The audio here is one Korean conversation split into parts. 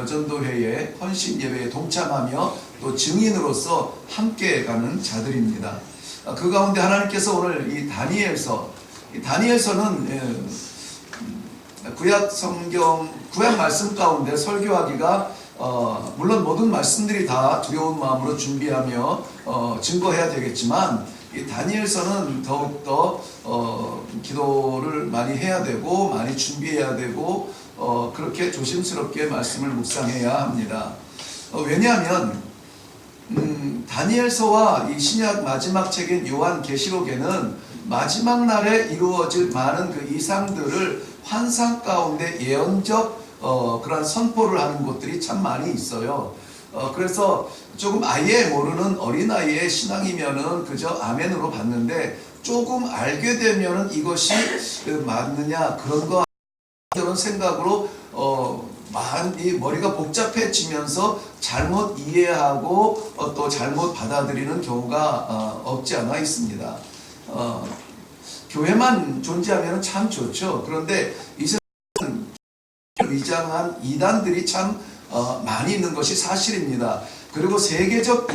여전도회의 헌신 예배에 동참하며 또 증인으로서 함께 가는 자들입니다. 그 가운데 하나님께서 오늘 이 다니엘서는 구약 성경, 구약 말씀 가운데 설교하기가 물론 모든 말씀들이 다 두려운 마음으로 준비하며 증거해야 되겠지만 이 다니엘서는 더욱더 기도를 많이 해야 되고 많이 준비해야 되고 그렇게 조심스럽게 말씀을 묵상해야 합니다. 왜냐하면 다니엘서와 이 신약 마지막 책인 요한계시록에는 마지막 날에 이루어질 많은 그 이상들을 환상 가운데 예언적 그런 선포를 하는 곳들이 참 많이 있어요. 그래서 조금 아예 모르는 어린아이의 신앙이면은 그저 아멘으로 받는데 조금 알게 되면은 이것이 맞느냐 그런 거 그런 생각으로 많이 머리가 복잡해지면서 잘못 이해하고 또 잘못 받아들이는 경우가 없지 않아 있습니다. 교회만 존재하면 참 좋죠. 그런데 이 세상은 위장한 이단들이 참 많이 있는 것이 사실입니다. 그리고 세계적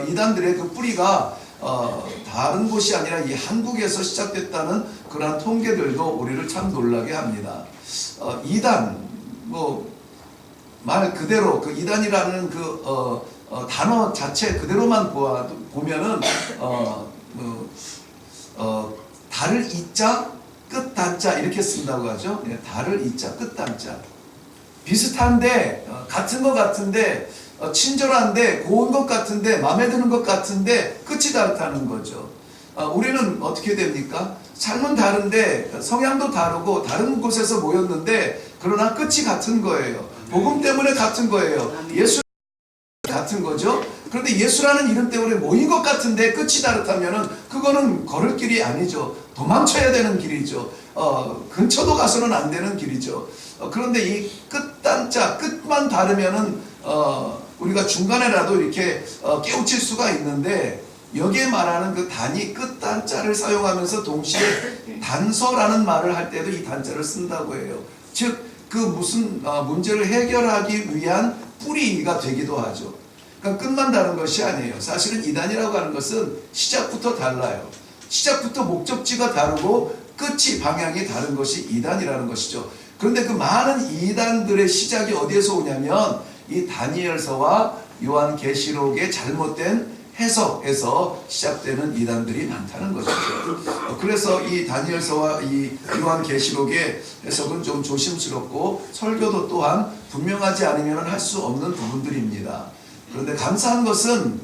이단들의 그 뿌리가 다른 곳이 아니라 이 한국에서 시작됐다는 그러한 통계들도 우리를 참 놀라게 합니다. 이단, 말 그대로 그 이단이라는 그 단어 자체 그대로만 보면은 달을 이자 끝 단자 이렇게 쓴다고 하죠. 달을 이자 끝 단자. 비슷한데 같은 것 같은데 친절한데 고운 것 같은데 마음에 드는 것 같은데 끝이 다르다는 거죠. 우리는 어떻게 됩니까? 삶은 다른데 성향도 다르고 다른 곳에서 모였는데 그러나 끝이 같은 거예요. 복음 때문에 같은 거예요. 예수 같은 거죠. 그런데 예수라는 이름 때문에 모인 것 같은데 끝이 다르다면은 그거는 걸을 길이 아니죠. 도망쳐야 되는 길이죠. 근처도 가서는 안 되는 길이죠. 그런데 이 끝단자 끝만 다르면은 우리가 중간에라도 이렇게 깨우칠 수가 있는데 여기에 말하는 그 단이 끝단자를 사용하면서 동시에 단서라는 말을 할 때도 이 단자를 쓴다고 해요. 즉 그 무슨 문제를 해결하기 위한 뿌리가 되기도 하죠. 그러니까 끝만 다른 것이 아니에요. 사실은 이단이라고 하는 것은 시작부터 달라요. 시작부터 목적지가 다르고 끝이 방향이 다른 것이 이단이라는 것이죠. 그런데 그 많은 이단들의 시작이 어디에서 오냐면 이 다니엘서와 요한계시록의 잘못된 해석에서 시작되는 이단들이 많다는 것이죠. 그래서 이 다니엘서와 이 요한계시록의 해석은 좀 조심스럽고 설교도 또한 분명하지 않으면 할 수 없는 부분들입니다. 그런데 감사한 것은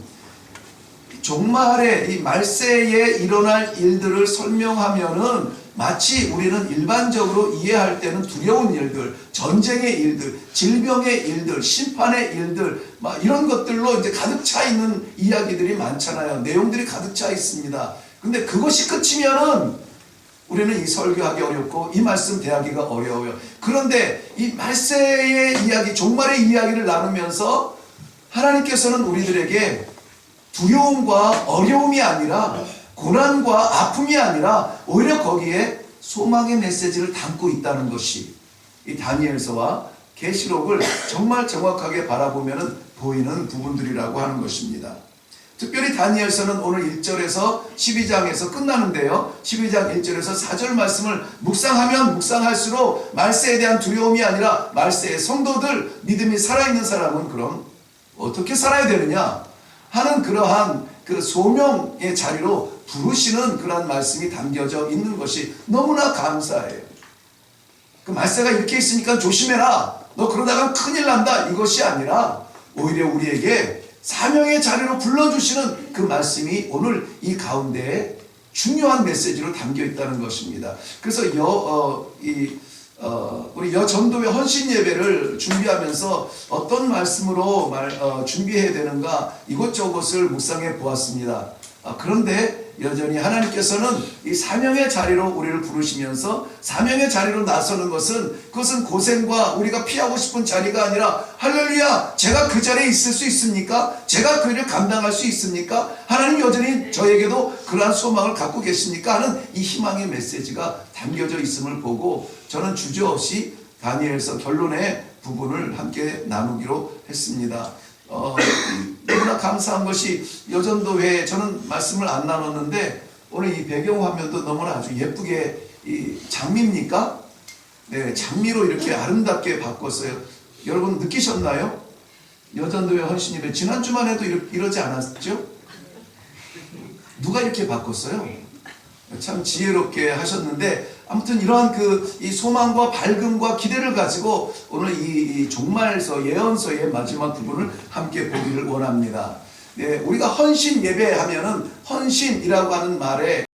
종말에 이 말세에 일어날 일들을 설명하면은 마치 우리는 일반적으로 이해할 때는 두려운 일들, 전쟁의 일들, 질병의 일들, 심판의 일들, 이런 것들로 이제 가득 차 있는 이야기들이 많잖아요. 내용들이 가득 차 있습니다. 근데 그것이 끝이면은 우리는 이 설교하기 어렵고 이 말씀 대하기가 어려워요. 그런데 이 말세의 이야기, 종말의 이야기를 나누면서 하나님께서는 우리들에게 두려움과 어려움이 아니라 고난과 아픔이 아니라 오히려 거기에 소망의 메시지를 담고 있다는 것이 이 다니엘서와 계시록을 정말 정확하게 바라보면 보이는 부분들이라고 하는 것입니다. 특별히 다니엘서는 오늘 1절에서 12장에서 끝나는데요. 12장 1절에서 4절 말씀을 묵상하면 묵상할수록 말세에 대한 두려움이 아니라 말세의 성도들, 믿음이 살아있는 사람은 그럼 어떻게 살아야 되느냐 하는 그러한 그 소명의 자리로 부르시는 그런 말씀이 담겨져 있는 것이 너무나 감사해요. 그 말세가 이렇게 있으니까 조심해라. 너 그러다가 큰일 난다. 이것이 아니라 오히려 우리에게 사명의 자리로 불러주시는 그 말씀이 오늘 이 가운데에 중요한 메시지로 담겨 있다는 것입니다. 그래서 우리 여전도회 헌신 예배를 준비하면서 어떤 말씀으로 준비해야 되는가 이것저것을 묵상해 보았습니다. 그런데 여전히 하나님께서는 이 사명의 자리로 우리를 부르시면서 사명의 자리로 나서는 그것은 고생과 우리가 피하고 싶은 자리가 아니라 할렐루야 제가 그 자리에 있을 수 있습니까? 제가 그 일을 감당할 수 있습니까? 하나님 여전히 저에게도 그러한 소망을 갖고 계십니까? 하는 이 희망의 메시지가 담겨져 있음을 보고 저는 주저없이 다니엘서 결론에 부분을 함께 나누기로 했습니다. 너무나 감사한 것이 여전도회 저는 말씀을 안 나눴는데 오늘 이 배경 화면도 너무나 아주 예쁘게 이 장미입니까? 네, 장미로 이렇게 아름답게 바꿨어요. 여러분 느끼셨나요? 여전도회 헌신예배 지난주만 해도 이러지 않았죠? 누가 이렇게 바꿨어요? 참 지혜롭게 하셨는데 아무튼 이러한 이 소망과 밝음과 기대를 가지고 오늘 이 종말서 예언서의 마지막 부분을 함께 보기를 원합니다. 네, 우리가 헌신 예배하면은 헌신이라고 하는 말에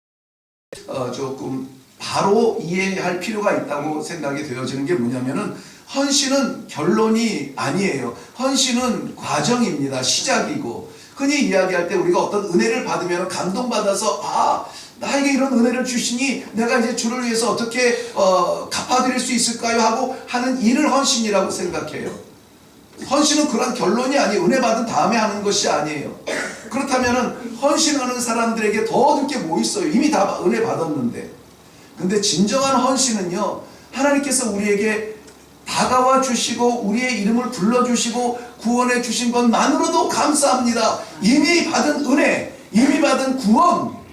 조금 바로 이해할 필요가 있다고 생각이 되어지는 게 뭐냐면은 헌신은 결론이 아니에요. 헌신은 과정입니다. 시작이고 흔히 이야기할 때 우리가 어떤 은혜를 받으면 감동받아서 나에게 이런 은혜를 주시니 내가 이제 주를 위해서 어떻게 갚아드릴 수 있을까요? 하고 하는 일을 헌신이라고 생각해요. 헌신은 그런 결론이 아니에요. 은혜 받은 다음에 하는 것이 아니에요. 그렇다면 헌신하는 사람들에게 더 얻을 게 뭐 있어요? 이미 다 은혜 받았는데. 근데 진정한 헌신은요, 하나님께서 우리에게 다가와 주시고 우리의 이름을 불러주시고 구원해 주신 것만으로도 감사합니다. 이미 받은 은혜, 이미 받은 구원,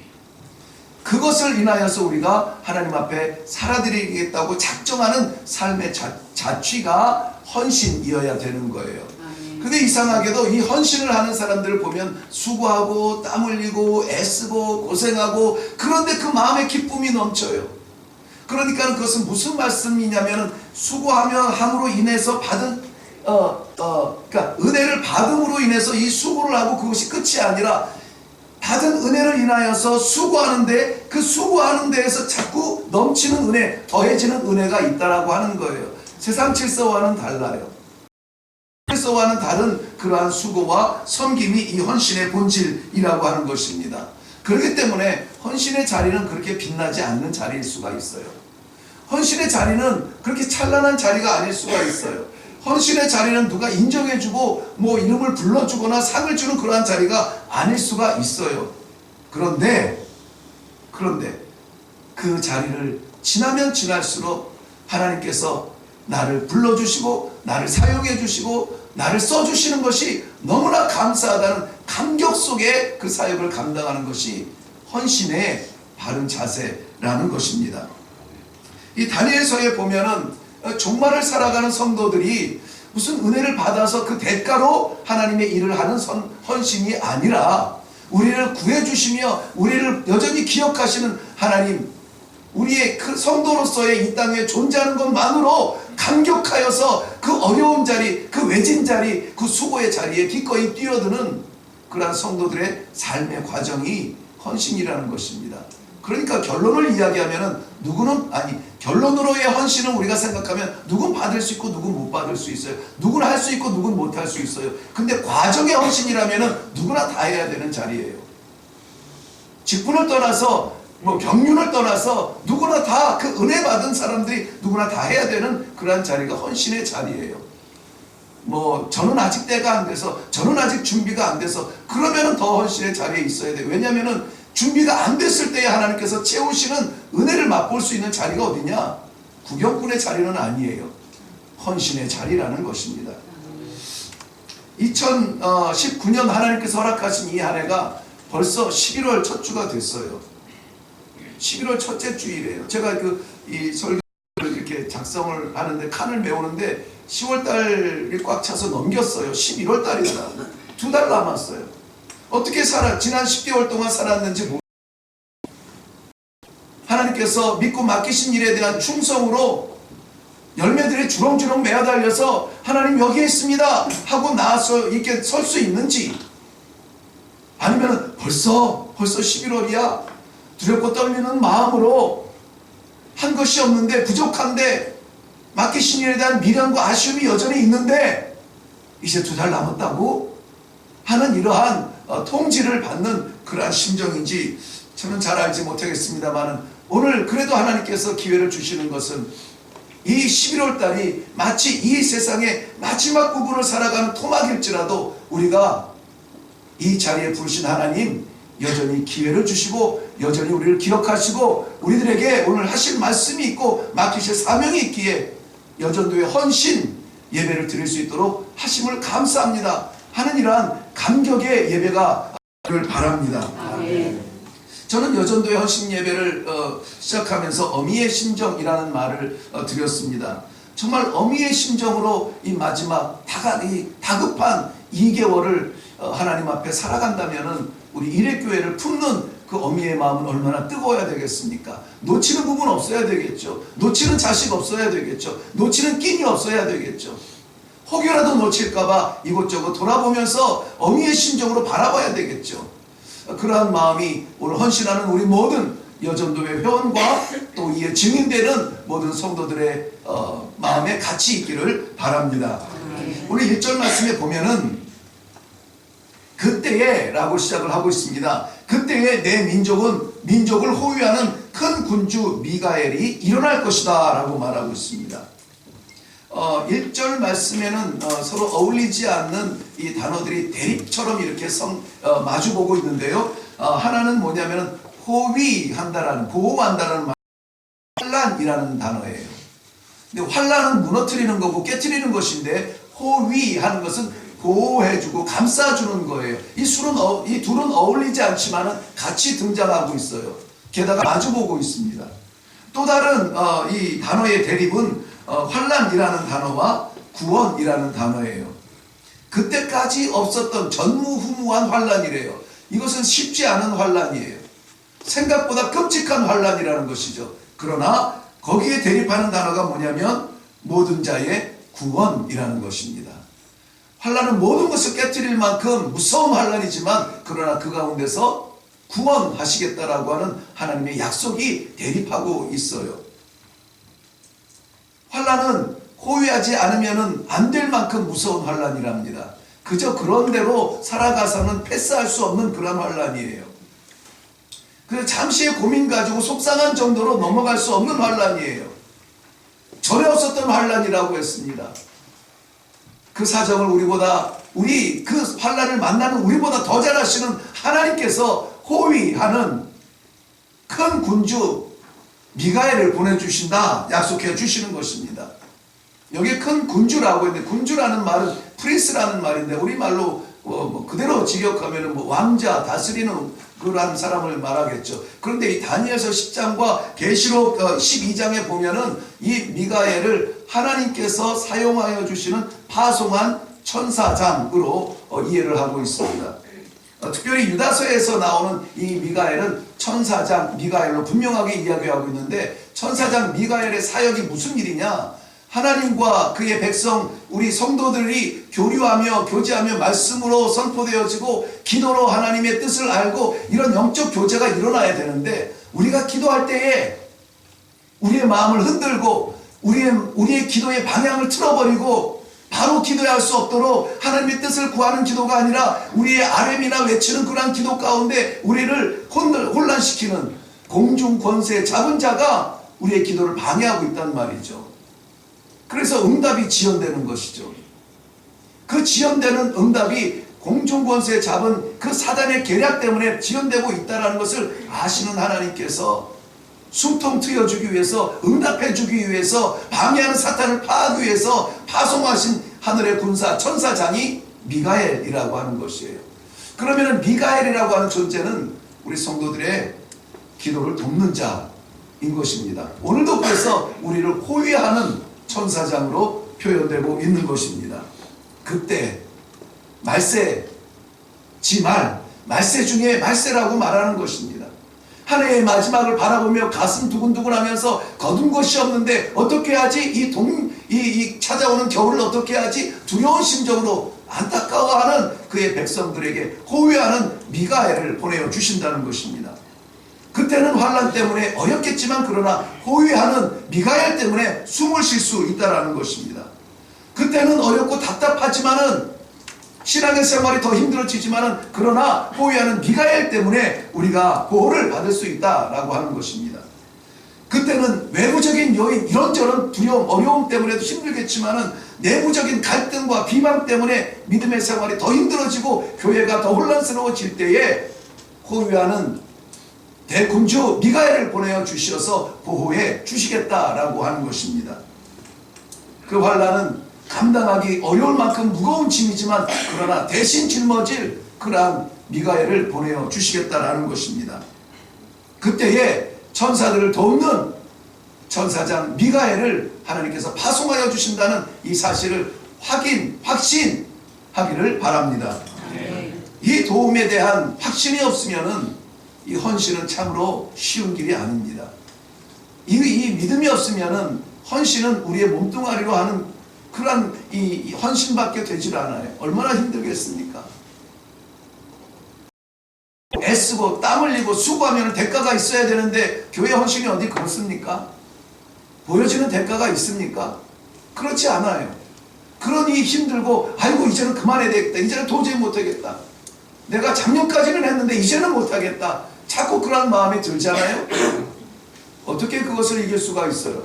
그것을 인하여서 우리가 하나님 앞에 살아드리겠다고 작정하는 삶의 자취가 헌신이어야 되는 거예요. 근데 이상하게도 이 헌신을 하는 사람들을 보면 수고하고 땀 흘리고 애쓰고 고생하고 그런데 그 마음에 기쁨이 넘쳐요. 그러니까 그것은 무슨 말씀이냐면 수고하며 함으로 인해서 받은 그러니까 은혜를 받음으로 인해서 이 수고를 하고 그것이 끝이 아니라 받은 은혜를 인하여서 수고하는데 그 수고하는 데에서 자꾸 넘치는 은혜, 더해지는 은혜가 있다라고 하는 거예요. 세상 질서와는 달라요. 질서와는 다른 그러한 수고와 섬김이 이 헌신의 본질이라고 하는 것입니다. 그렇기 때문에 헌신의 자리는 그렇게 빛나지 않는 자리일 수가 있어요. 헌신의 자리는 그렇게 찬란한 자리가 아닐 수가 있어요. 헌신의 자리는 누가 인정해주고 뭐 이름을 불러주거나 상을 주는 그러한 자리가 아닐 수가 있어요. 그런데 그 자리를 지나면 지날수록 하나님께서 나를 불러주시고 나를 사용해 주시고 나를 써주시는 것이 너무나 감사하다는 감격 속에 그 사역을 감당하는 것이 헌신의 바른 자세라는 것입니다. 이 다니엘서에 보면은 종말을 살아가는 성도들이 무슨 은혜를 받아서 그 대가로 하나님의 일을 하는 헌신이 아니라 우리를 구해주시며 우리를 여전히 기억하시는 하나님, 우리의 그 성도로서의 이 땅에 존재하는 것만으로 감격하여서 그 어려운 자리, 그 외진 자리, 그 수고의 자리에 기꺼이 뛰어드는 그러한 성도들의 삶의 과정이 헌신이라는 것입니다. 그러니까 결론을 이야기하면은 결론으로의 헌신은 우리가 생각하면 누군 받을 수 있고 누군 못 받을 수 있어요. 누군 할 수 있고 누군 못 할 수 있어요. 근데 과정의 헌신이라면은 누구나 다 해야 되는 자리예요. 직분을 떠나서 경륜을 떠나서 누구나 다 그 은혜 받은 사람들이 누구나 다 해야 되는 그러한 자리가 헌신의 자리예요. 저는 아직 때가 안 돼서, 저는 아직 준비가 안 돼서, 그러면은 더 헌신의 자리에 있어야 돼요. 왜냐면은 준비가 안 됐을 때에 하나님께서 채우시는 은혜를 맛볼 수 있는 자리가 어디냐? 구경꾼의 자리는 아니에요. 헌신의 자리라는 것입니다. 2019년 하나님께서 허락하신 이 한 해가 벌써 11월 첫 주가 됐어요. 11월 첫째 주일이에요. 제가 이 설교를 이렇게 작성을 하는데 칸을 메우는데 10월달이 꽉 차서 넘겼어요. 11월달이더라고요. 2달 남았어요. 어떻게 지난 10개월 동안 살았는지 하나님께서 믿고 맡기신 일에 대한 충성으로 열매들이 주렁주렁 매어달려서 하나님 여기에 있습니다 하고 나와서 이렇게 설 수 있는지, 아니면 벌써 11월이야 두렵고 떨리는 마음으로 한 것이 없는데 부족한데 맡기신 일에 대한 미련과 아쉬움이 여전히 있는데 이제 2달 남았다고 하는 이러한 통지를 받는 그러한 심정인지 저는 잘 알지 못하겠습니다만, 오늘 그래도 하나님께서 기회를 주시는 것은 이 11월 달이 마치 이 세상의 마지막 부분을 살아가는 토막일지라도 우리가 이 자리에 부르신 하나님 여전히 기회를 주시고 여전히 우리를 기억하시고 우리들에게 오늘 하실 말씀이 있고 맡기실 사명이 있기에 여전도의 헌신, 예배를 드릴 수 있도록 하심을 감사합니다 하는 이러한 감격의 예배가 를 바랍니다. 아멘. 저는 여전도의 헌신 예배를 시작하면서 어미의 심정이라는 말을 드렸습니다. 정말 어미의 심정으로 이 마지막 다급한 2개월을 하나님 앞에 살아간다면은 우리 일회교회를 품는 그 어미의 마음은 얼마나 뜨거워야 되겠습니까? 놓치는 부분 없어야 되겠죠. 놓치는 자식 없어야 되겠죠. 놓치는 끼니 없어야 되겠죠. 혹여라도 놓칠까봐 이곳저곳 돌아보면서 어미의 심정으로 바라봐야 되겠죠. 그러한 마음이 오늘 헌신하는 우리 모든 여전도의 회원과 또 이에 증인되는 모든 성도들의 마음에 같이 있기를 바랍니다. 오늘 1절 말씀에 보면은 그때에 라고 시작을 하고 있습니다. 그때에 내 민족을 호위하는 큰 군주 미가엘이 일어날 것이다 라고 말하고 있습니다. 1절 말씀에는 서로 어울리지 않는 이 단어들이 대립처럼 이렇게 마주보고 있는데요. 하나는 뭐냐면은 호위한다라는, 보호한다라는 말, 환란이라는 단어예요. 근데 환란은 무너뜨리는 거고 깨트리는 것인데, 호위하는 것은 보호해주고 감싸주는 거예요. 이 둘은 어울리지 않지만은 같이 등장하고 있어요. 게다가 마주보고 있습니다. 또 다른 이 단어의 대립은 환란이라는 단어와 구원이라는 단어예요. 그때까지 없었던 전무후무한 환란이래요. 이것은 쉽지 않은 환란이에요. 생각보다 끔찍한 환란이라는 것이죠. 그러나 거기에 대립하는 단어가 뭐냐면 모든 자의 구원이라는 것입니다. 환란은 모든 것을 깨트릴 만큼 무서운 환란이지만 그러나 그 가운데서 구원하시겠다라고 하는 하나님의 약속이 대립하고 있어요. 환란은 호위하지 않으면 안 될 만큼 무서운 환란이랍니다. 그저 그런 대로 살아가서는 패스할 수 없는 그런 환란이에요. 그래서 잠시의 고민 가지고 속상한 정도로 넘어갈 수 없는 환란이에요. 전에 없었던 환란이라고 했습니다. 그 사정을 우리 그 환란을 만나는 우리보다 더 잘 아시는 하나님께서 호위하는 큰 군주 미가엘을 보내주신다 약속해 주시는 것입니다. 여기 큰 군주라고 했는데, 군주라는 말은 프린스라는 말인데 우리말로 그대로 직역하면 왕자, 다스리는 그러한 사람을 말하겠죠. 그런데 이 다니엘서 10장과 계시록 12장에 보면은 이 미가엘을 하나님께서 사용하여 주시는 파송한 천사장으로 이해를 하고 있습니다. 특별히 유다서에서 나오는 이 미가엘은 천사장 미가엘로 분명하게 이야기하고 있는데, 천사장 미가엘의 사역이 무슨 일이냐? 하나님과 그의 백성 우리 성도들이 교류하며 교제하며 말씀으로 선포되어지고 기도로 하나님의 뜻을 알고 이런 영적 교제가 일어나야 되는데, 우리가 기도할 때에 우리의 마음을 흔들고 우리의 기도의 방향을 틀어버리고 바로 기도할 수 없도록 하나님의 뜻을 구하는 기도가 아니라 우리의 RM이나 외치는 그러한 기도 가운데 우리를 혼란시키는 공중 권세 잡은 자가 우리의 기도를 방해하고 있단 말이죠. 그래서 응답이 지연되는 것이죠. 그 지연되는 응답이 공중 권세 잡은 그 사단의 계략 때문에 지연되고 있다는 것을 아시는 하나님께서 숨통 트여주기 위해서, 응답해주기 위해서, 방해하는 사탄을 파하기 위해서 파송하신 하늘의 군사 천사장이 미가엘이라고 하는 것이에요. 그러면 미가엘이라고 하는 존재는 우리 성도들의 기도를 돕는 자인 것입니다. 오늘도 그래서 우리를 호위하는 천사장으로 표현되고 있는 것입니다. 그때 말세 중에 말세라고 말하는 것입니다. 한 해의 마지막을 바라보며 가슴 두근두근하면서 거둔 것이 없는데 어떻게 하지? 이 찾아오는 겨울을 어떻게 하지? 두려운 심정으로 안타까워하는 그의 백성들에게 호위하는 미가엘을 보내어 주신다는 것입니다. 그때는 환란 때문에 어렵겠지만 그러나 호위하는 미가엘 때문에 숨을 쉴 수 있다는 것입니다. 그때는 어렵고 답답하지만은 신앙의 생활이 더 힘들어지지만은 그러나 호위하는 미가엘 때문에 우리가 보호를 받을 수 있다라고 하는 것입니다. 그때는 외부적인 요인, 이런저런 두려움, 어려움 때문에도 힘들겠지만은 내부적인 갈등과 비방 때문에 믿음의 생활이 더 힘들어지고 교회가 더 혼란스러워질 때에 호위하는 대군주 미가엘을 보내어 주셔서 보호해 주시겠다라고 하는 것입니다. 그 환란은 감당하기 어려울 만큼 무거운 짐이지만 그러나 대신 짊어질 그러한 미가엘을 보내어 주시겠다라는 것입니다. 그때에 천사들을 돕는 천사장 미가엘을 하나님께서 파송하여 주신다는 이 사실을 확신하기를 바랍니다. 이 도움에 대한 확신이 없으면은 이 헌신은 참으로 쉬운 길이 아닙니다. 이 믿음이 없으면은 헌신은 우리의 몸뚱아리로 하는 그러한 이 헌신밖에 되질 않아요. 얼마나 힘들겠습니까? 애쓰고 땀 흘리고 수고하면 대가가 있어야 되는데 교회 헌신이 어디 그렇습니까? 보여지는 대가가 있습니까? 그렇지 않아요. 그러니 힘들고 아이고 이제는 그만해야 되겠다. 이제는 도저히 못하겠다. 내가 작년까지는 했는데 이제는 못하겠다. 자꾸 그런 마음이 들잖아요. 어떻게 그것을 이길 수가 있어요?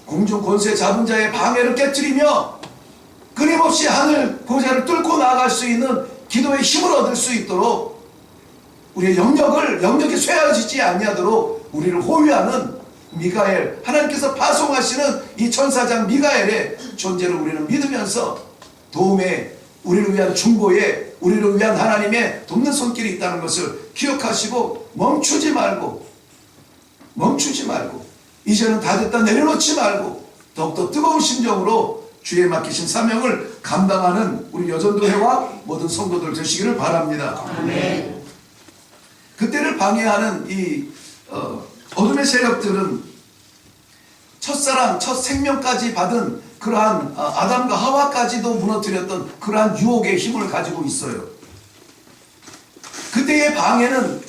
공중 권세 잡은 자의 방해를 깨뜨리며 끊임없이 하늘 고자를 뚫고 나아갈 수 있는 기도의 힘을 얻을 수 있도록 우리의 영역이 쇠하지지 아니하도록 우리를 호위하는 미가엘, 하나님께서 파송하시는 이 천사장 미가엘의 존재를 우리는 믿으면서 도움에, 우리를 위한 중보에, 우리를 위한 하나님의 돕는 손길이 있다는 것을 기억하시고 멈추지 말고 이제는 다 됐다 내려놓지 말고 더욱더 뜨거운 심정으로 주에 맡기신 사명을 감당하는 우리 여전도회와 모든 성도들 되시기를 바랍니다. 아멘. 그때를 방해하는 이 어둠의 세력들은 첫사랑, 첫 생명까지 받은 그러한 아담과 하와까지도 무너뜨렸던 그러한 유혹의 힘을 가지고 있어요. 그때의 방해는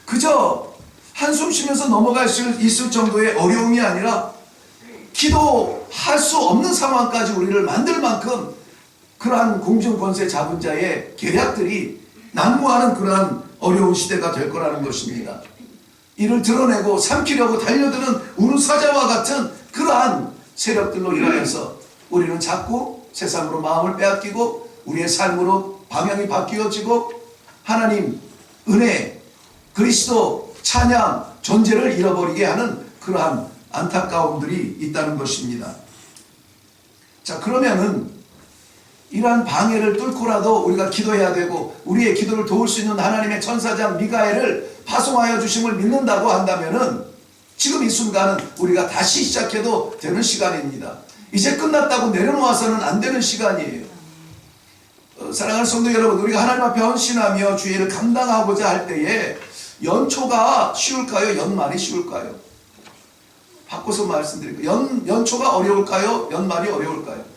그저 한숨 쉬면서 넘어갈 수 있을 정도의 어려움이 아니라 기도할 수 없는 상황까지 우리를 만들 만큼 그러한 공중권세 잡은 자의 계략들이 난무하는 그러한 어려운 시대가 될 거라는 것입니다. 이를 드러내고 삼키려고 달려드는 우르사자와 같은 그러한 세력들로 인하여서 우리는 자꾸 세상으로 마음을 빼앗기고 우리의 삶으로 방향이 바뀌어지고 하나님, 은혜, 그리스도, 찬양, 존재를 잃어버리게 하는 그러한 안타까움들이 있다는 것입니다. 자, 그러면은 이러한 방해를 뚫고라도 우리가 기도해야 되고 우리의 기도를 도울 수 있는 하나님의 천사장 미가엘을 파송하여 주심을 믿는다고 한다면은 지금 이 순간은 우리가 다시 시작해도 되는 시간입니다. 이제 끝났다고 내려놓아서는 안 되는 시간이에요. 사랑하는 성도 여러분, 우리가 하나님 앞에 헌신하며 주의를 감당하고자 할 때에 연초가 쉬울까요? 연말이 쉬울까요? 바꿔서 말씀드릴게요. 연초가 어려울까요? 연말이 어려울까요?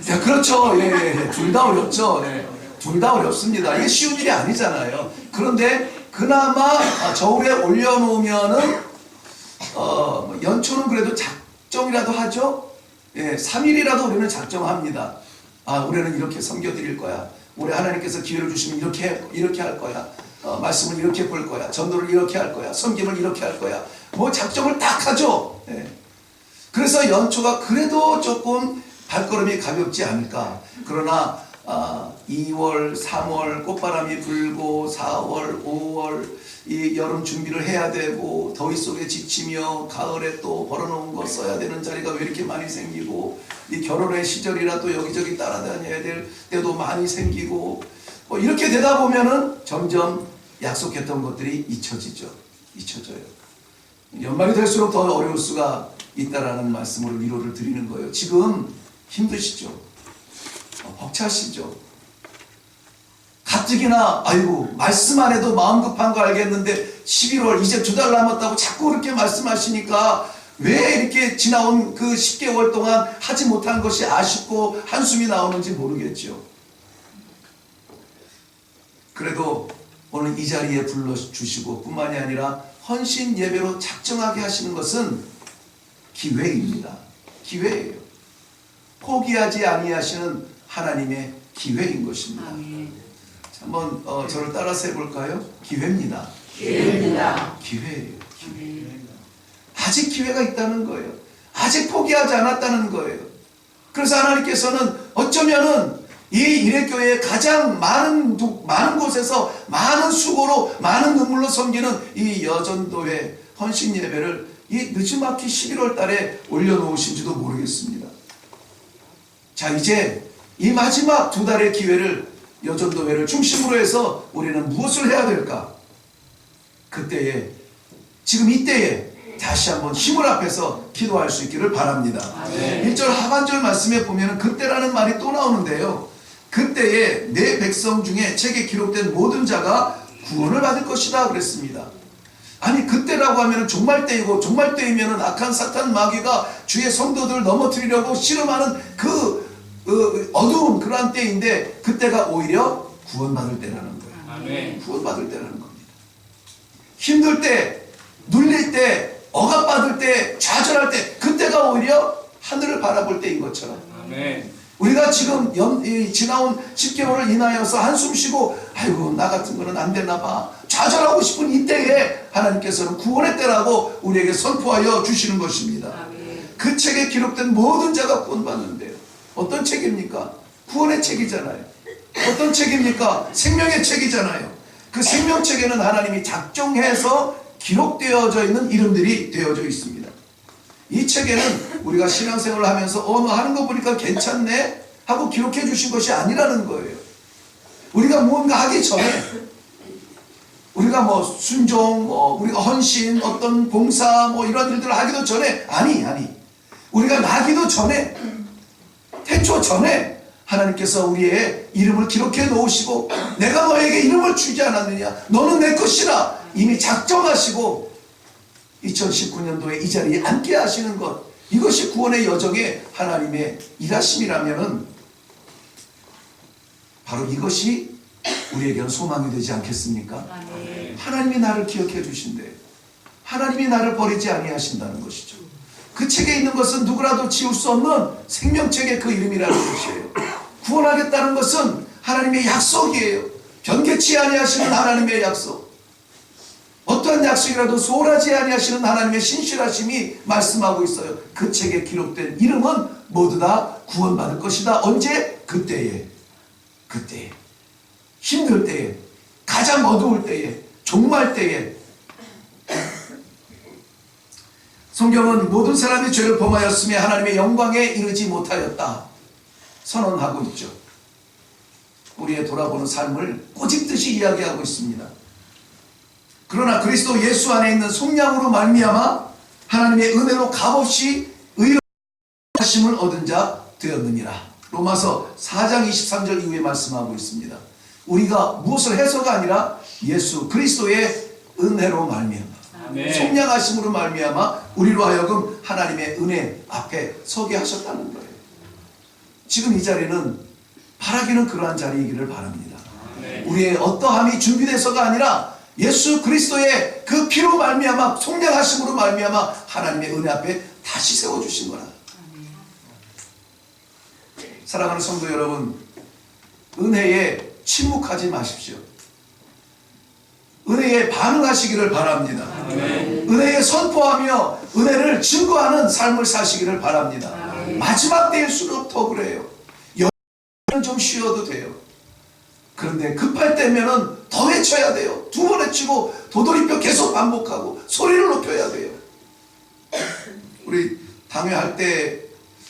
네, 그렇죠. 예, 둘 다 어렵죠. 네, 둘 다 어렵습니다. 이게 쉬운 일이 아니잖아요. 그런데 그나마 저울에 올려놓으면은 연초는 그래도 작정이라도 하죠. 예, 3일이라도 우리는 작정합니다. 아, 올해는 이렇게 섬겨드릴 거야. 올해 하나님께서 기회를 주시면 이렇게 할 거야. 말씀을 이렇게 볼 거야. 전도를 이렇게 할 거야. 섬김을 이렇게 할 거야. 뭐 작정을 딱 하죠. 예. 그래서 연초가 그래도 조금 발걸음이 가볍지 않을까. 그러나 2월, 3월 꽃바람이 불고 4월, 5월 이 여름 준비를 해야 되고 더위 속에 지치며 가을에 또 벌어놓은 거 써야 되는 자리가 왜 이렇게 많이 생기고 이 결혼의 시절이라도 여기저기 따라다녀야 될 때도 많이 생기고 뭐 이렇게 되다 보면은 점점 약속했던 것들이 잊혀져요. 연말이 될수록 더 어려울 수가 있다라는 말씀으로 위로를 드리는 거예요. 지금 힘드시죠? 벅차시죠? 가뜩이나 아이고 말씀 안 해도 마음 급한 거 알겠는데 11월 이제 2달 남았다고 자꾸 그렇게 말씀하시니까 왜 이렇게 지나온 그 10개월 동안 하지 못한 것이 아쉽고 한숨이 나오는지 모르겠죠. 그래도 오늘 이 자리에 불러주시고 뿐만이 아니라 헌신 예배로 작정하게 하시는 것은 기회입니다. 기회예요. 포기하지 아니하시는 하나님의 기회인 것입니다. 자, 한번 저를 따라서 해볼까요? 기회입니다. 기회예요. 기회. 아직 기회가 있다는 거예요. 아직 포기하지 않았다는 거예요. 그래서 하나님께서는 어쩌면은 이 일회교회의 가장 많은 곳에서 많은 수고로 많은 눈물로 섬기는 이 여전도회 헌신 예배를 이 늦지막히 11월 달에 올려놓으신지도 모르겠습니다. 자, 이제 이 마지막 2달의 기회를, 여전도회를 중심으로 해서 우리는 무엇을 해야 될까? 그때에, 지금 이때에 다시 한번 힘을 합해서 기도할 수 있기를 바랍니다. 1절 하반절 말씀에 보면 그때라는 말이 또 나오는데요. 그때에 내 백성 중에 책에 기록된 모든 자가 구원을 받을 것이다 그랬습니다. 아니, 그때라고 하면 종말 때이고, 종말 때이면 악한 사탄 마귀가 주의 성도들을 넘어뜨리려고 씨름하는 어두운 그러한 때인데, 그때가 오히려 구원받을 때라는 거예요. 아멘. 구원받을 때라는 겁니다. 힘들 때, 눌릴 때, 억압받을 때, 좌절할 때, 그때가 오히려 하늘을 바라볼 때인 것처럼. 아멘. 우리가 지금 지나온 10개월을 인하여서 한숨 쉬고, 아이고 나 같은 거는 안 되나 봐, 좌절하고 싶은 이때에 하나님께서는 구원의 때라고 우리에게 선포하여 주시는 것입니다. 아멘. 그 책에 기록된 모든 자가 구원받는데요. 어떤 책입니까? 구원의 책이잖아요. 어떤 책입니까? 생명의 책이잖아요. 그 생명책에는 하나님이 작정해서 기록되어져 있는 이름들이 되어져 있습니다. 이 책에는 우리가 신앙생활을 하면서 너 하는 거 보니까 괜찮네 하고 기록해 주신 것이 아니라는 거예요. 우리가 무언가 하기 전에, 우리가 뭐 순종, 우리가 헌신, 어떤 봉사, 이런 일들을 하기도 전에, 아니 우리가 나기도 전에, 태초 전에 하나님께서 우리의 이름을 기록해 놓으시고, 내가 너에게 이름을 주지 않았느냐, 너는 내 것이라 이미 작정하시고 2019년도에 이 자리에 앉게 하시는 것, 이것이 구원의 여정에 하나님의 일하심이라면은 바로 이것이 우리에게는 소망이 되지 않겠습니까? 아멘. 하나님이 나를 기억해 주신대, 하나님이 나를 버리지 아니하신다는 것이죠. 그 책에 있는 것은 누구라도 지울 수 없는 생명책의 그 이름이라는 것이에요. 구원하겠다는 것은 하나님의 약속이에요. 변개치 아니하시는 하나님의 약속. 어떠한 약속이라도 소홀하지 아니하시는 하나님의 신실하심이 말씀하고 있어요. 그 책에 기록된 이름은 모두 다 구원받을 것이다. 언제? 그때에 힘들 때에, 가장 어두울 때에, 종말 때에. 성경은 모든 사람이 죄를 범하였으며 하나님의 영광에 이르지 못하였다 선언하고 있죠. 우리의 돌아보는 삶을 꼬집듯이 이야기하고 있습니다. 그러나 그리스도 예수 안에 있는 속량으로 말미암아 하나님의 은혜로 값없이 의롭다심을 얻은 자 되었느니라. 로마서 4장 23절 이후에 말씀하고 있습니다. 우리가 무엇을 해서가 아니라 예수 그리스도의 은혜로 말미암아, 속량하심으로 말미암아 우리로 하여금 하나님의 은혜 앞에 서게 하셨다는 거예요. 지금 이 자리는 바라기는 그러한 자리이기를 바랍니다. 우리의 어떠함이 준비돼서가 아니라 예수 그리스도의 그 피로 말미암아, 속량하심으로 말미암아 하나님의 은혜 앞에 다시 세워주신 거라. 사랑하는 성도 여러분, 은혜에 침묵하지 마십시오. 은혜에 반응하시기를 바랍니다. 은혜에 선포하며 은혜를 증거하는 삶을 사시기를 바랍니다. 마지막 때일수록 더 그래요. 여기는 좀 쉬어도 돼요. 그런데 급할 때면은 더 외쳐야 돼요. 2번 외치고 도돌이표 계속 반복하고 소리를 높여야 돼요. 우리 당회할 때,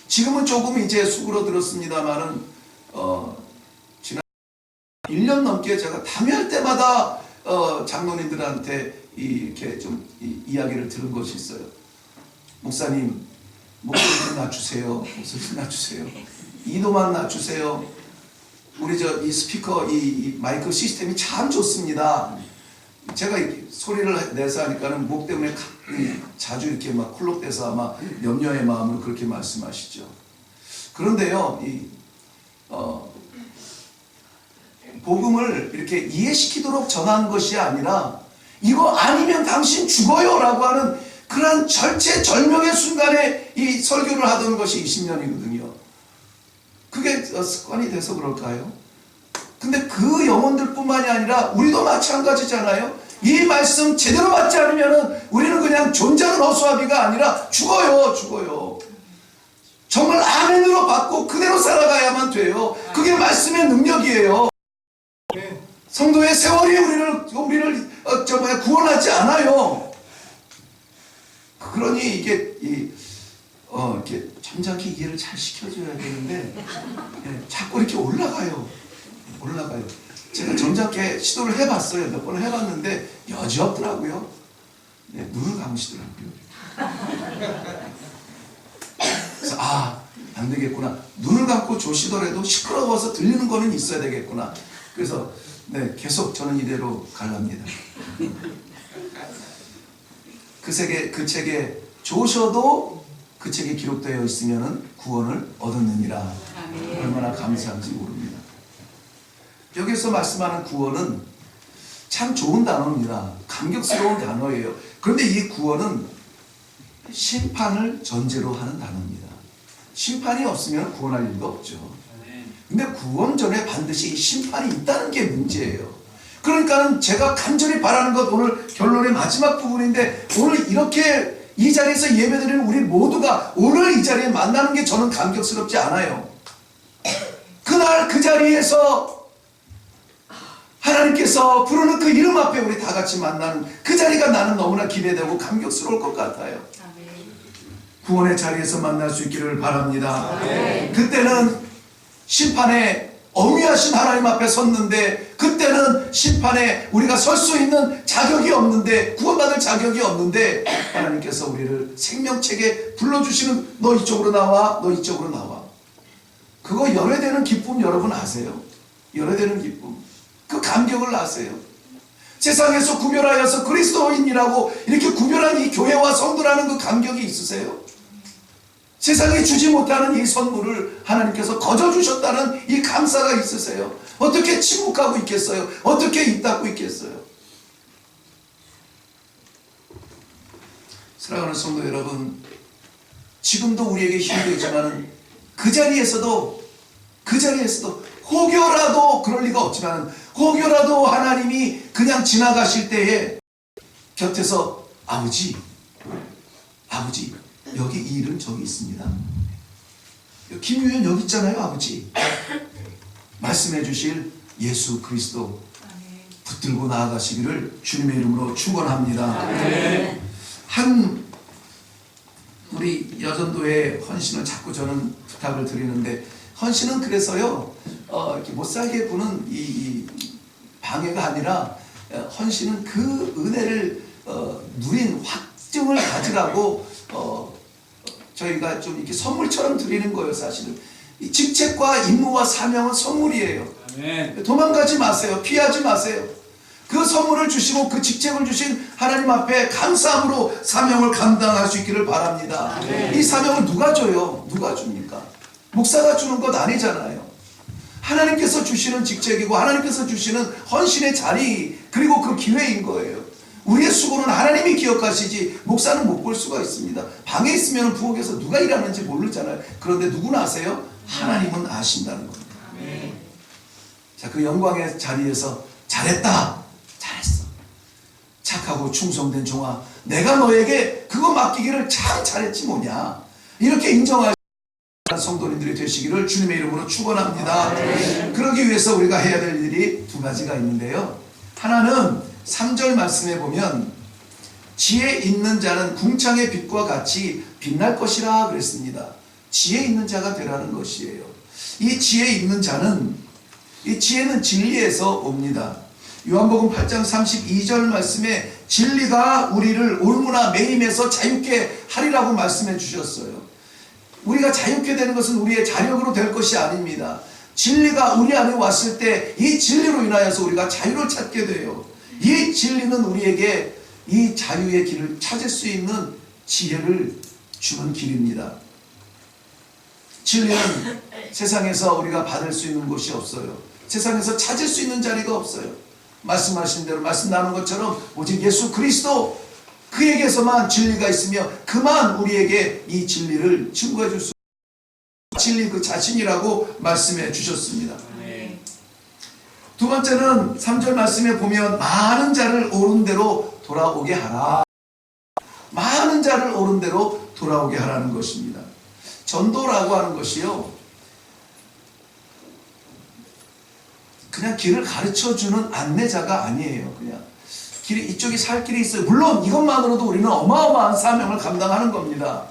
지금은 조금 이제 수그러들었습니다만은 지난 1년 넘게 제가 당회할 때마다 장로님들한테 이렇게 좀 이야기를 들은 것이 있어요. 목사님, 목소리 좀 낮추세요. 목소리 좀 낮추세요. 이도만 낮추세요. 우리 이 스피커, 이 마이크 시스템이 참 좋습니다. 제가 이렇게 소리를 내서 하니까는 목 때문에 자주 이렇게 막 쿨록돼서 아마 염려의 마음으로 그렇게 말씀하시죠. 그런데요, 복음을 이렇게 이해시키도록 전하는 것이 아니라, 이거 아니면 당신 죽어요 라고 하는 그러한 절체절명의 순간에 이 설교를 하던 것이 20년이거든요. 그게 습관이 돼서 그럴까요? 근데 그 영혼들 뿐만이 아니라 우리도 마찬가지잖아요. 이 말씀 제대로 받지 않으면 우리는 그냥 존재하는 허수아비가 아니라 죽어요. 정말 아멘으로 받고 그대로 살아가야만 돼요. 그게 말씀의 능력이에요. 성도의 세월이 우리를 구원하지 않아요. 그러니 이게 이렇게 점잖게 이해를 잘 시켜줘야 되는데 자꾸 이렇게 올라가요. 제가 점잖게 시도를 해봤어요. 몇 번을 해봤는데 여지없더라고요. 눈을 감으시더라고요. 그래서 안 되겠구나. 눈을 감고 조시더라도 시끄러워서 들리는 거는 있어야 되겠구나. 그래서 계속 저는 이대로 갈랍니다. 그 책에 조셔도 그 책에 기록되어 있으면 구원을 얻었느니라. 얼마나 감사한지 모릅니다. 여기서 말씀하는 구원은 참 좋은 단어입니다. 감격스러운 단어예요. 그런데 이 구원은 심판을 전제로 하는 단어입니다. 심판이 없으면 구원할 일도 없죠. 근데 구원 전에 반드시 심판이 있다는 게 문제예요. 그러니까는 제가 간절히 바라는 것, 오늘 결론의 마지막 부분인데, 오늘 이렇게 이 자리에서 예배드리는 우리 모두가 오늘 이 자리에 만나는 게 저는 감격스럽지 않아요. 그날 그 자리에서 하나님께서 부르는 그 이름 앞에 우리 다 같이 만나는 그 자리가 나는 너무나 기대되고 감격스러울 것 같아요. 구원의 자리에서 만날 수 있기를 바랍니다. 그때는 심판에 엄위하신 하나님 앞에 섰는데, 그때는 심판에 우리가 설 수 있는 자격이 없는데, 구원받을 자격이 없는데, 하나님께서 우리를 생명책에 불러주시는, 너 이쪽으로 나와, 너 이쪽으로 나와. 그거 열애되는 기쁨 여러분 아세요? 열애되는 기쁨. 그 감격을 아세요? 세상에서 구별하여서 그리스도인이라고 이렇게 구별한 이 교회와 성도라는 그 감격이 있으세요? 세상에 주지 못하는 이 선물을 하나님께서 거저 주셨다는 이 감사가 있으세요? 어떻게 침묵하고 있겠어요? 어떻게 입 닫고 있겠어요? 사랑하는 성도 여러분, 지금도 우리에게 힘들지만 그 자리에서도 혹여라도 그럴 리가 없지만, 혹여라도 하나님이 그냥 지나가실 때에 곁에서 아버지 여기 이 일은 저기 있습니다. 김유현 여기 있잖아요, 아버지. 말씀해 주실 예수 그리스도 붙들고 나아가시기를 주님의 이름으로 축원합니다. 한 우리 여전도의 헌신을 자꾸 저는 부탁을 드리는데, 헌신은 그래서요 이렇게 못 살게 구는 이 방해가 아니라, 헌신은 그 은혜를 누린 확증을 가지라고 저희가 좀 이렇게 선물처럼 드리는 거예요. 사실은 이 직책과 임무와 사명은 선물이에요. 아멘. 도망가지 마세요. 피하지 마세요. 그 선물을 주시고 그 직책을 주신 하나님 앞에 감사함으로 사명을 감당할 수 있기를 바랍니다. 아멘. 이 사명을 누가 줘요? 누가 줍니까? 목사가 주는 것 아니잖아요. 하나님께서 주시는 직책이고 하나님께서 주시는 헌신의 자리, 그리고 그 기회인 거예요. 우리의 수고는 하나님이 기억하시지 목사는 못 볼 수가 있습니다. 방에 있으면 부엌에서 누가 일하는지 모르잖아요. 그런데 누구나 아세요? 하나님은 아신다는 겁니다. 자, 그 영광의 자리에서 잘했다, 잘했어, 착하고 충성된 종아, 내가 너에게 그거 맡기기를 참 잘했지 뭐냐, 이렇게 인정할 성도님들이 되시기를 주님의 이름으로 축원합니다. 그러기 위해서 우리가 해야 될 일이 두 가지가 있는데요. 하나는 3절 말씀에 보면 지혜 있는 자는 궁창의 빛과 같이 빛날 것이라 그랬습니다. 지혜 있는 자가 되라는 것이에요. 이 지혜 있는 자는, 이 지혜는 진리에서 옵니다. 요한복음 8장 32절 말씀에 진리가 우리를 올무나 매임에서 자유케 하리라고 말씀해 주셨어요. 우리가 자유케 되는 것은 우리의 자력으로 될 것이 아닙니다. 진리가 우리 안에 왔을 때 이 진리로 인하여서 우리가 자유를 찾게 돼요. 이 진리는 우리에게 이 자유의 길을 찾을 수 있는 지혜를 주는 길입니다. 진리는 세상에서 우리가 받을 수 있는 곳이 없어요. 세상에서 찾을 수 있는 자리가 없어요. 말씀하신 대로, 말씀 나눈 것처럼 오직 예수 그리스도, 그에게서만 진리가 있으며 그만 우리에게 이 진리를 증거해 줄 수 있는 진리 그 자신이라고 말씀해 주셨습니다. 두 번째는 3절 말씀에 보면 많은 자를 옳은 대로 돌아오게 하라. 많은 자를 옳은 대로 돌아오게 하라는 것입니다. 전도라고 하는 것이요, 그냥 길을 가르쳐주는 안내자가 아니에요. 그냥 길이 이쪽이 살 길이 있어요. 물론 이것만으로도 우리는 어마어마한 사명을 감당하는 겁니다.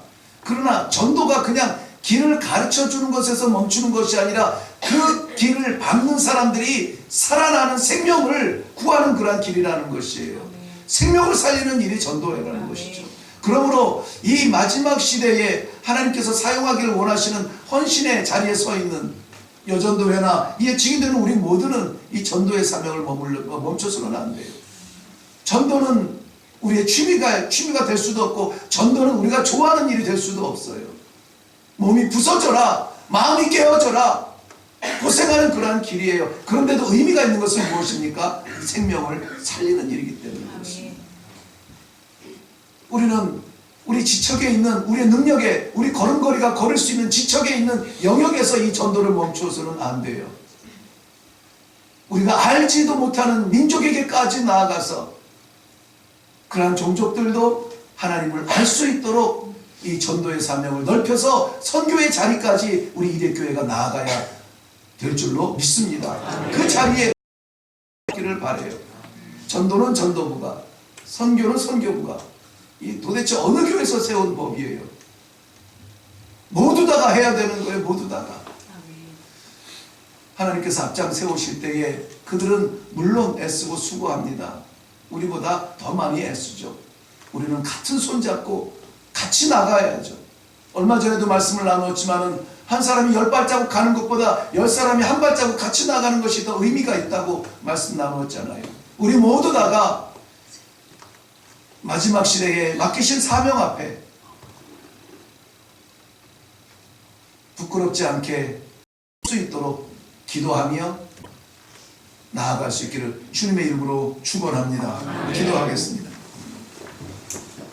그러나 전도가 그냥 길을 가르쳐 주는 것에서 멈추는 것이 아니라 그 길을 밟는 사람들이 살아나는 생명을 구하는 그러한 길이라는 것이에요. 생명을 살리는 일이 전도회라는 것이죠. 그러므로 이 마지막 시대에 하나님께서 사용하기를 원하시는 헌신의 자리에 서 있는 여전도회나 이에 증인되는 우리 모두는 이 전도의 사명을 멈춰서는 안 돼요. 전도는 우리의 취미가 될 수도 없고, 전도는 우리가 좋아하는 일이 될 수도 없어요. 몸이 부서져라, 마음이 깨어져라, 고생하는 그러한 길이에요. 그런데도 의미가 있는 것은 무엇입니까? 생명을 살리는 일이기 때문에 그렇습니다. 우리는 우리 지척에 있는, 우리의 능력에, 우리 걸음걸이가 걸을 수 있는 지척에 있는 영역에서 이 전도를 멈추어서는 안 돼요. 우리가 알지도 못하는 민족에게까지 나아가서 그러한 종족들도 하나님을 알 수 있도록 이 전도의 사명을 넓혀서 선교의 자리까지 우리 이대교회가 나아가야 될 줄로 믿습니다. 그 자리에 기를 바라요. 전도는 전도부가, 선교는 선교부가, 이 도대체 어느 교회에서 세운 법이에요. 모두 다가 해야 되는 거예요. 모두 다가. 하나님께서 앞장 세우실 때에 그들은 물론 애쓰고 수고합니다. 우리보다 더 많이 애쓰죠. 우리는 같은 손잡고 같이 나가야죠. 얼마 전에도 말씀을 나눴지만은 한 사람이 10발자국 가는 것보다 10사람이 한 발자국 같이 나가는 것이 더 의미가 있다고 말씀 나눴잖아요. 우리 모두 다가 마지막 시대에 맡기신 사명 앞에 부끄럽지 않게 할 수 있도록 기도하며 나아갈 수 있기를 주님의 이름으로 축원합니다. 기도하겠습니다.